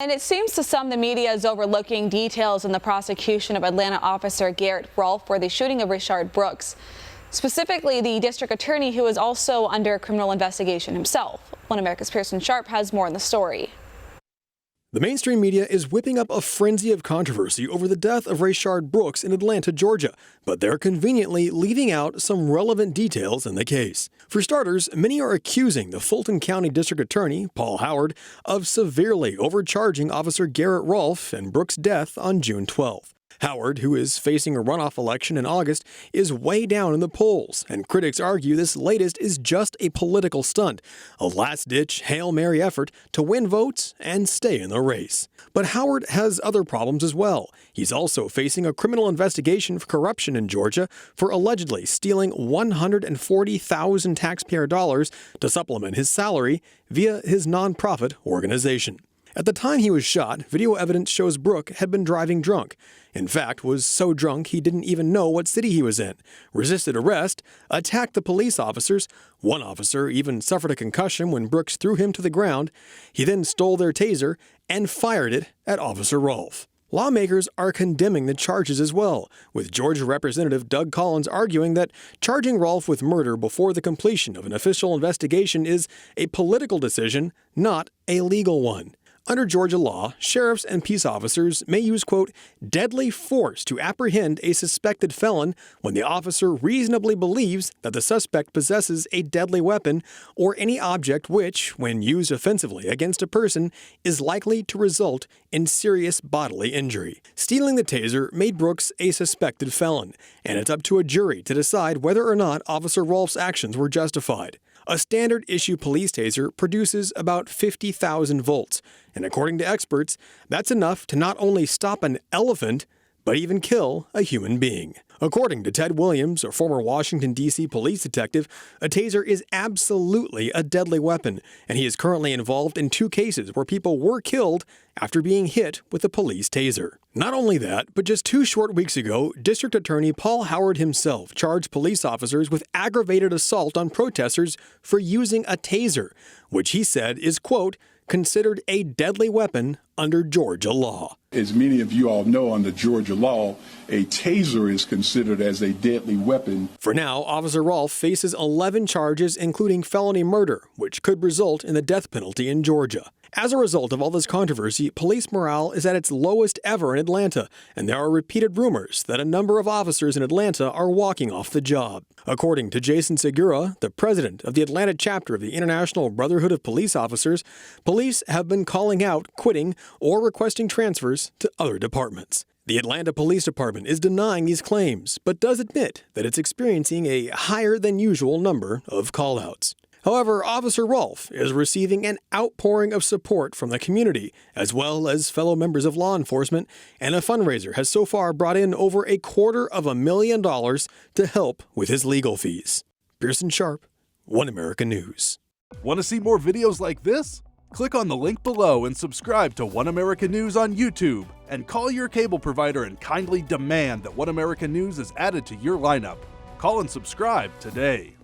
And it seems to some the media is overlooking details in the prosecution of Atlanta Officer Garrett Rolfe for the shooting of Rayshard Brooks, specifically the district attorney who is also under criminal investigation himself. One America's Pearson has more on the story. The mainstream media is whipping up a frenzy of controversy over the death of Rayshard Brooks in Atlanta, Georgia, but they're conveniently leaving out some relevant details in the case. For starters, many are accusing the Fulton County District Attorney, Paul Howard, of severely overcharging Officer Garrett Rolfe in Brooks' death on June 12th. Howard, who is facing a runoff election in August, is way down in the polls, and critics argue this latest is just a political stunt, a last-ditch Hail Mary effort to win votes and stay in the race. But Howard has other problems as well. He's also facing a criminal investigation for corruption in Georgia for allegedly stealing $140,000 taxpayer dollars to supplement his salary via his nonprofit organization. At the time he was shot, video evidence shows Brooks had been driving drunk. In fact, was so drunk he didn't even know what city he was in, resisted arrest, attacked the police officers. One officer even suffered a concussion when Brooks threw him to the ground. He then stole their taser and fired it at Officer Rolfe. Lawmakers are condemning the charges as well, with Georgia Representative Doug Collins arguing that charging Rolfe with murder before the completion of an official investigation is a political decision, not a legal one. Under Georgia law, sheriffs and peace officers may use, quote, deadly force to apprehend a suspected felon when the officer reasonably believes that the suspect possesses a deadly weapon or any object which, when used offensively against a person, is likely to result in serious bodily injury. Stealing the taser made Brooks a suspected felon, and it's up to a jury to decide whether or not Officer Rolfe's actions were justified. A standard-issue police taser produces about 50,000 volts, and according to experts, that's enough to not only stop an elephant, but even kill a human being. According to Ted Williams, a former Washington, D.C. police detective, a taser is absolutely a deadly weapon, and he is currently involved in 2 cases where people were killed after being hit with a police taser. Not only that, but just 2 short weeks ago, District Attorney Paul Howard himself charged police officers with aggravated assault on protesters for using a taser, which he said is, quote, considered a deadly weapon under Georgia law. As many of you all know, under Georgia law, a taser is considered as a deadly weapon. For now, Officer Rolfe faces 11 charges, including felony murder, which could result in the death penalty in Georgia. As a result of all this controversy, police morale is at its lowest ever in Atlanta, and there are repeated rumors that a number of officers in Atlanta are walking off the job. According to Jason Segura, the president of the Atlanta chapter of the International Brotherhood of Police Officers, police have been calling out quitting or requesting transfers to other departments. The Atlanta Police Department is denying these claims, but does admit that it's experiencing a higher than usual number of callouts. However, Officer Rolfe is receiving an outpouring of support from the community, as well as fellow members of law enforcement, and a fundraiser has so far brought in over $250,000 to help with his legal fees. Pearson Sharp, One America News. Want to see more videos like this? Click on the link below and subscribe to One America News on YouTube, and call your cable provider and kindly demand that One America News is added to your lineup. Call and subscribe today.